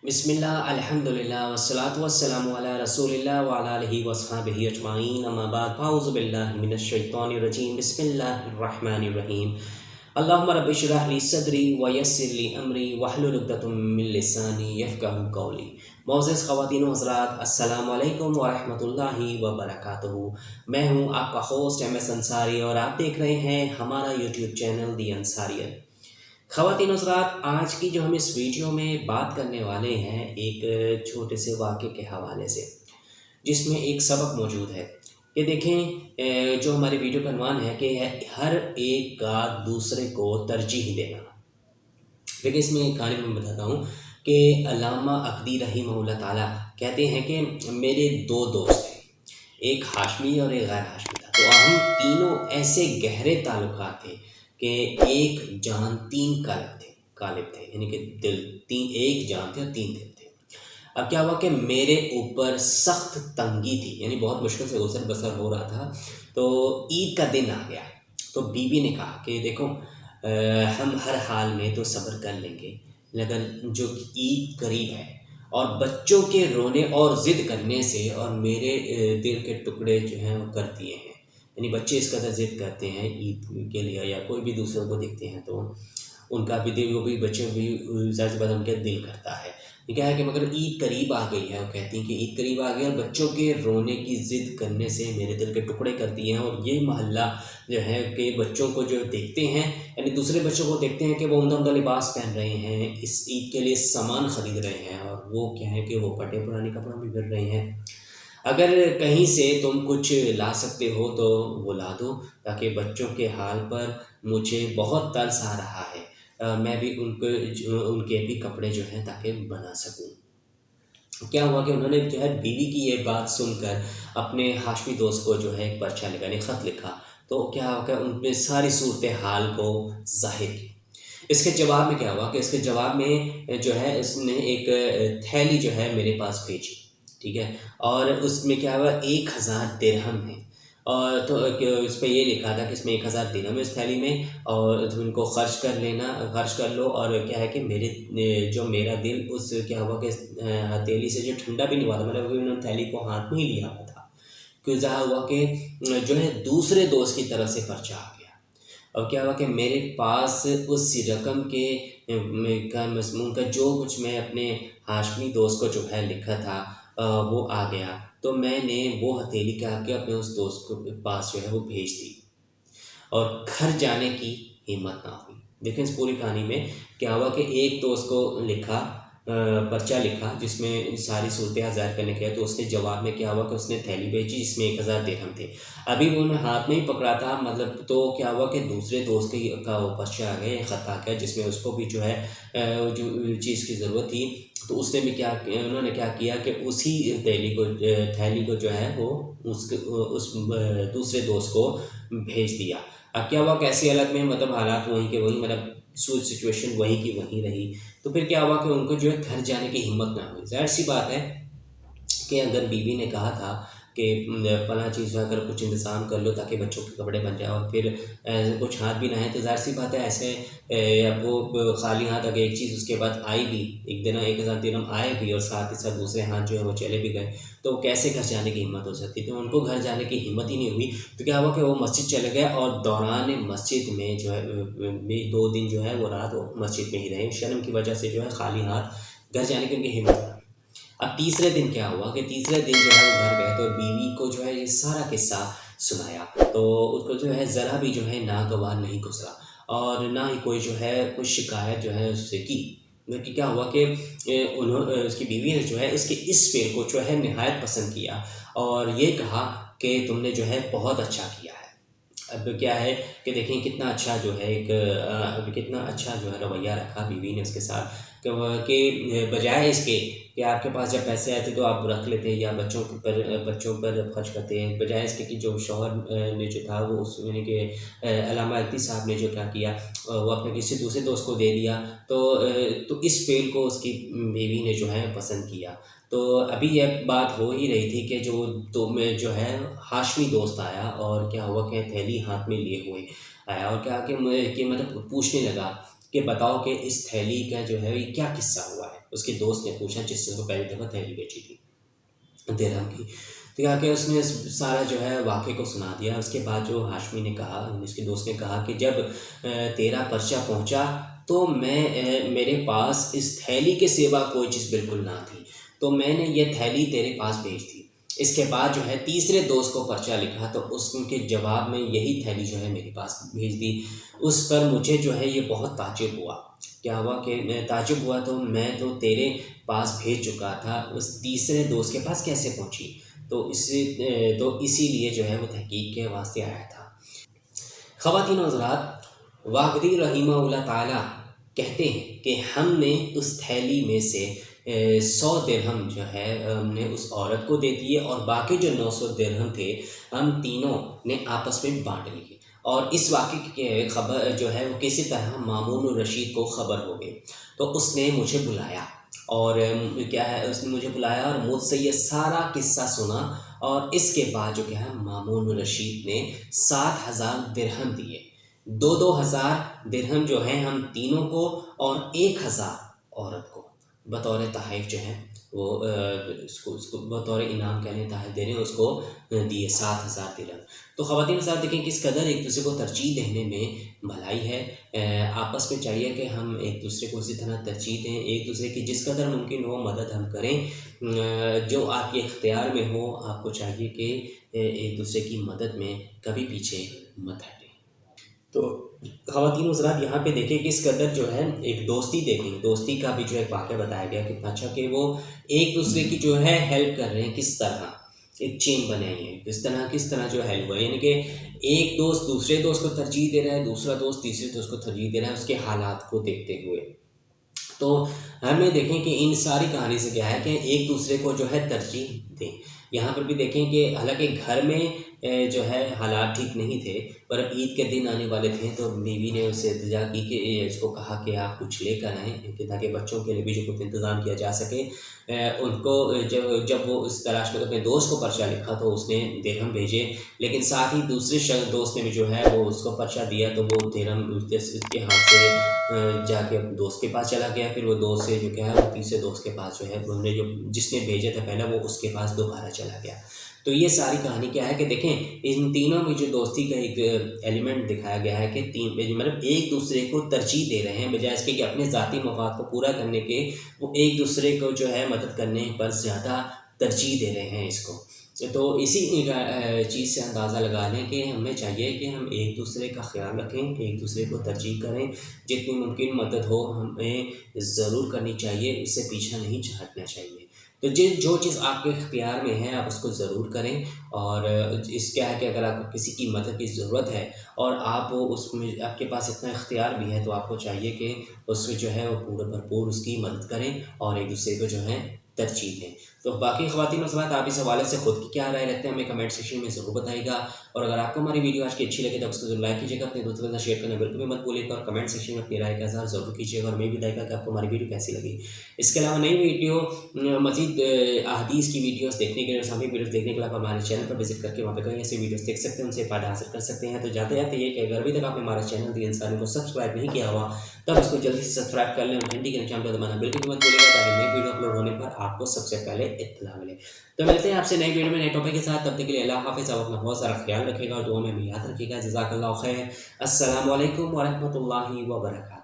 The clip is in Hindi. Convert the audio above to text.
बिस्मिल्लाह अल्हम्दुलिल्लाह वस्सलातु वस्सलामु अला रसूलिल्लाह व अला आलिहि वस्हबिहि अजमाइन अम्मा बाद फ़अऊज़ु बिल्लाहि मिनश शैतानिर रजीम बिस्मिल्लाहिर रहमानिर रहीम अल्लाहुम्मा रब्बि इश्रह ली सदरी व यस्सिर ली अमरी वहलुल उक़दतम मिन लिसानी यफ़क़हू क़ौली। मोअज़्ज़ज़ ख़वातीन व हज़रात, अस्सलामु अलैकुम व रहमतुल्लाहि व बरकातुहू। मैं हूँ आपका होस्ट MS अंसारी और आप देख रहे हैं हमारा यूट्यूब चैनल दी अंसारियत। ख़वातीन हज़रात, आज की जो हम इस वीडियो में बात करने वाले हैं एक छोटे से वाक़े के हवाले से, जिसमें एक सबक मौजूद है कि देखें, जो हमारी वीडियो का unवान है कि हर एक का दूसरे को तरजीह देना। देखिए, इसमें एक कहानी मैं बताता हूँ कि अल्लामा अक़दी रहिमहुल्लाह ताला कहते हैं कि मेरे दो दोस्त थे, एक हाशमी और एक गैर हाशमी था। तो हम तीनों ऐसे गहरे ताल्लुकात थे कि एक जान तीन कालिब थे, यानी कि दिल तीन, एक जान थे और तीन दिल थे। अब क्या हुआ कि मेरे ऊपर सख्त तंगी थी, यानी बहुत मुश्किल से गुजर बसर हो रहा था। तो ईद का दिन आ गया, तो बीवी ने कहा कि देखो, हम हर हाल में तो सब्र कर लेंगे, लेकिन जो ईद करीब है और बच्चों के रोने और ज़िद करने से और मेरे दिल के टुकड़े जो हैं वो कर दिए हैं। यानी बच्चे इस कदर ज़िद करते हैं ईद के लिए, या कोई भी दूसरों को देखते हैं तो उनका भी दिल, वो भी बच्चे भी ज़ाहिर सी बात है उनका दिल करता है। ये क्या है कि मगर ईद करीब आ गई है, वो कहती हैं कि ईद करीब आ गई है और बच्चों के रोने की ज़िद करने से मेरे दिल के टुकड़े कर दिए हैं। और ये मोहल्ला जो है कि बच्चों को जो देखते हैं, यानी दूसरे बच्चों को देखते हैं कि वो उम्दा लिबास पहन रहे हैं, इस ईद के लिए सामान ख़रीद रहे हैं, और वो क्या है कि वो फटे पुराने कपड़ों में फिर रहे हैं। अगर कहीं से तुम कुछ ला सकते हो तो वो ला दो, ताकि बच्चों के हाल पर मुझे बहुत तरस आ रहा है। मैं भी उनके भी कपड़े जो हैं ताकि बना सकूं। क्या हुआ कि उन्होंने जो है बीवी की ये बात सुनकर अपने हाशमी दोस्त को जो है एक पर्चा लिखा, यानी ख़त लिखा। तो क्या हुआ कि उनने सारी सूरत हाल को ज़ाहिर की। इसके जवाब में क्या हुआ कि इसके जवाब में जो है इसने एक थैली जो है मेरे पास भेजी, ठीक है। और उसमें क्या हुआ, 1000 दिरहम है। और तो उस पे ये लिखा था कि इसमें 1000 दिरहम है इस थैली में, और तुम इनको खर्च कर लेना, खर्च कर लो। और क्या है कि मेरा दिल उस क्या हुआ कि हथेली से जो ठंडा भी नहीं हुआ था, मतलब अभी उन्होंने थैली को हाथ में ही लिया हुआ था, कि ज़ाहिर हुआ कि जो है दूसरे दोस्त की तरफ से पर्चा आ गया। और क्या हुआ कि मेरे पास उस रकम के का मज़मून का जो कुछ मैं अपने हाशमी दोस्त को जो है लिखा था वो आ गया। तो मैंने वो हथेली क्या कि अपने उस दोस्त को पास जो है वो भेज दी, और घर जाने की हिम्मत ना हुई। देखें, इस पूरी कहानी में क्या हुआ कि एक दोस्त को लिखा, पर्चा लिखा जिसमें सारी सूरत ज़ाहिर करने के, तो उसने जवाब में क्या हुआ कि उसने थैली भेजी जिसमें 1000 दिरहम थे। अभी वो उन्हें हाथ में ही पकड़ा था, मतलब तो क्या हुआ कि दूसरे दोस्त का वो पर्चा आ गया, ख़त आ गया, जिसमें उसको भी जो है जो चीज़ की ज़रूरत थी। तो उसने भी उन्होंने क्या किया कि उसी थैली को जो है वो उस दूसरे दोस्त को भेज दिया। अब क्या हुआ कि ऐसी हालत में मतलब हालात वहीं के वहीं, मतलब सिचुएशन वहीं की वहीं रही। तो फिर क्या हुआ कि उनको जो है घर जाने की हिम्मत ना हुई। ज़ाहिर सी बात है कि अगर बीवी ने कहा था कि फलाँ चीज़ अगर कुछ इंतज़ाम कर लो ताकि बच्चों के कपड़े बन जाए, और फिर कुछ हाथ भी ना है, तो ज़ाहिर सी बात है ऐसे अब वो खाली हाथ अगर एक चीज़ उसके बाद आई भी, एक दिन 1000 दिरहम आए भी और साथ ही साथ दूसरे हाथ जो है वो चले भी गए, तो कैसे घर जाने की हिम्मत हो सकती। तो उनको घर जाने की हिम्मत ही नहीं हुई। तो क्या हुआ कि वो मस्जिद चले गए, और दौरान मस्जिद में जो है 2 दिन जो है वो रात वो मस्जिद में ही रहे। शर्म की वजह से जो है खाली हाथ घर जाने की उनकी हिम्मत नहीं। अब तीसरे दिन क्या हुआ कि तीसरे दिन जो है वो घर गए, तो बीवी को जो है ये सारा किस्सा सुनाया। तो उसको जो है ज़रा भी जो है नागवार नहीं गुजरा, और ना ही कोई जो है कोई शिकायत जो है उससे की। बल्कि क्या हुआ कि उसकी बीवी ने जो है उसके इस फ़ेल को जो है निहायत पसंद किया, और ये कहा कि तुमने जो है बहुत अच्छा किया है। अब क्या है कि देखें कितना अच्छा जो है कितना अच्छा जो है रवैया रखा बीवी ने उसके साथ, कि बजाय इसके कि आपके पास जब पैसे आते तो आप रख लेते या बच्चों पर खर्च करते हैं, बजाय इसके कि जो शौहर ने जो था वो उस यानी कि अल्लामा अक़दी साहब ने जो क्या किया, वो अपने किसी दूसरे दोस्त को दे दिया। तो इस फ़ेल को उसकी बीवी ने जो है पसंद किया। तो अभी ये बात हो ही रही थी कि जो है हाशमी दोस्त आया, और क्या हुआ कि थैली हाथ में लिए हुए आया, और क्या कि मतलब पूछने लगा कि बताओ कि इस थैली का जो है ये क्या किस्सा हुआ है। उसके दोस्त ने पूछा जिससे उसको पहली दफ़ा थैली बेची थी दिरहम की। तो क्या कि उसने सारा जो है वाक़े को सुना दिया। उसके बाद जो हाशमी ने कहा, उसके दोस्त ने कहा कि जब तेरा पर्चा पहुंचा तो मेरे पास इस थैली के सिवा कोई चीज़ बिल्कुल ना थी, तो मैंने ये थैली तेरे पास भेज दी। इसके बाद जो है तीसरे दोस्त को पर्चा लिखा तो उसके जवाब में यही थैली जो है मेरे पास भेज दी। उस पर मुझे जो है ये बहुत ताज्जुब हुआ। क्या हुआ कि मैं ताज्जुब हुआ, तो मैं तो तेरे पास भेज चुका था, उस तीसरे दोस्त के पास कैसे पहुंची? तो इसीलिए जो है वो तहकीक के वास्ते आया था। ख़वातीन और हज़रात, वाक़दी रहिमहुल्लाह ताला कहते हैं कि हमने उस थैली में से 100 दिरहम जो है हमने उस औरत को दे दिए और बाकी जो 900 दिरहम थे हम तीनों ने आपस में बांट लिए। और इस वाक़े की खबर जो है वो किसी तरह मामून रशीद को ख़बर हो गई, तो उसने मुझे बुलाया और क्या है उसने मुझे बुलाया और मुझसे ये सारा किस्सा सुना। और इसके बाद जो क्या है मामून रशीद ने 7,000 दिरहम दिए। 2-2 हज़ार दिरहम जो है हम तीनों को और 1,000 औरत को बतौर तोहफ़ जो है वो उसको बतौर इनाम कह लें तोहफ़ दे रहे हैं उसको दिए 7,000 दिरहम। तो ख़वातीन के साथ देखें किस कदर एक दूसरे को तरजीह देने में भलाई है। आपस में चाहिए कि हम एक दूसरे को उसी तरह तरजीह दें, एक दूसरे की जिस कदर मुमकिन हो मदद हम करें। जो आपके इख्तियार में हो आपको चाहिए कि एक दूसरे की मदद में कभी पीछे मत हटें। तो ख़वातीन हज़रात यहाँ पे देखें किस कदर जो है एक दोस्ती देखें, दोस्ती का भी जो एक वाक़या बताया गया कितना अच्छा कि वो एक दूसरे की जो है हेल्प कर रहे हैं, किस तरह एक चेन बनाई है, किस तरह जो हेल्प हुआ, यानी कि एक दोस्त दूसरे दोस्त को तरजीह दे रहा है, दूसरा दोस्त तीसरे दोस्त को तरजीह दे रहा है उसके हालात को देखते हुए। तो हमें देखें कि इन सारी कहानी से क्या है कि एक दूसरे को जो है तरजीह दें। यहाँ पर भी देखें कि हालांकि घर में जो है हालात ठीक नहीं थे, पर अब ईद के दिन आने वाले थे तो बीवी ने उससे इल्तिजा की कि इसको कहा कि आप कुछ लेकर आएँ कि ताकि बच्चों के लिए भी जो कुछ इंतज़ाम किया जा सके। उनको जब वो उस तलाश में अपने दोस्त को पर्चा लिखा तो उसने दिरहम भेजे, लेकिन साथ ही दूसरे दोस्त ने भी जो है वो उसको पर्चा दिया तो वो दिरहम उसके हाथ से जाके दोस्त के पास चला गया। फिर वो दोस्त से जो क्या है वो तीसरे दोस्त के पास जो है उन्होंने जो जिसने भेजा था पहला वो उसके पास दोबारा चला गया। तो ये सारी कहानी क्या है कि देखें इन तीनों में जो दोस्ती का एक एलिमेंट दिखाया गया है कि मतलब एक दूसरे को तरजीह दे रहे हैं बजाय इसके कि अपने ज़ाती मफाद को पूरा करने के वो एक दूसरे को जो है मदद करने पर ज़्यादा तरजीह दे रहे हैं इसको। तो इसी चीज़ से अंदाज़ा लगा लें कि हमें चाहिए कि हम एक दूसरे का ख्याल रखें, एक दूसरे को तरजीह करें, जितनी मुमकिन मदद हो हमें ज़रूर करनी चाहिए, उससे पीछा नहीं हटना चाहिए। तो जो चीज़ आपके इख्तियार में है आप उसको ज़रूर करें। और इस क्या है कि अगर आपको किसी की मदद की ज़रूरत है और आप उसमें आपके पास इतना इख्तियार भी है तो आपको चाहिए कि उसमें जो है वो पूरा भरपूर उसकी मदद करें और एक दूसरे को जो है तरजीह दें। तो बाकी ख़वातीन हज़रात आप इस हवाले से ख़ुद की क्या राय रखते हैं हमें कमेंट सेक्शन में ज़रूर बताइएगा। और अगर आपको हमारी वीडियो आज की अच्छी लगे तो उसको ज़रूर लाइक कीजिएगा, अपने दोस्तों के साथ शेयर करना बिल्कुल भी मत भूलिएगा और कमेंट सेक्शन में अपनी राय का इज़हार ज़रूर कीजिएगा और हमें भी बताइएगा कि आपको हमारी वीडियो कैसी लगी। इसके अलावा नई वीडियो मज़ीद अहादीस की वीडियोस देखने के लिए, इस्लामिक वीडियोस देखने के लिए आप हमारे चैनल पर विजिट करके वहाँ पर कई ऐसे वीडियोस देख सकते हैं, उनसे फ़ायदा हासिल कर सकते हैं। तो जाते जाते ये कि अगर अभी तक आपने हमारे चैनल दी इंसान को सब्सक्राइब नहीं किया हुआ तब इसको जल्दी से सब्सक्राइब कर लें, घंटी के निशान पर दबाना बिल्कुल भी मत भूलिएगा ताकि नई वीडियो अपलोड होने पर आपको सबसे पहले इत्तला मिले। तो मिलते हैं आपसे नई वीडियो में नए टॉपिक के साथ, तब तक के लिए अल्लाह हाफ़िज़। आप अपना बहुत सारा ख्याल रखिएगा और दुआ में भी याद रखिएगा। जज़ाकल्लाहु खैर। अस्सलामु अलैकुम व रहमतुल्लाहि व बरकातहू।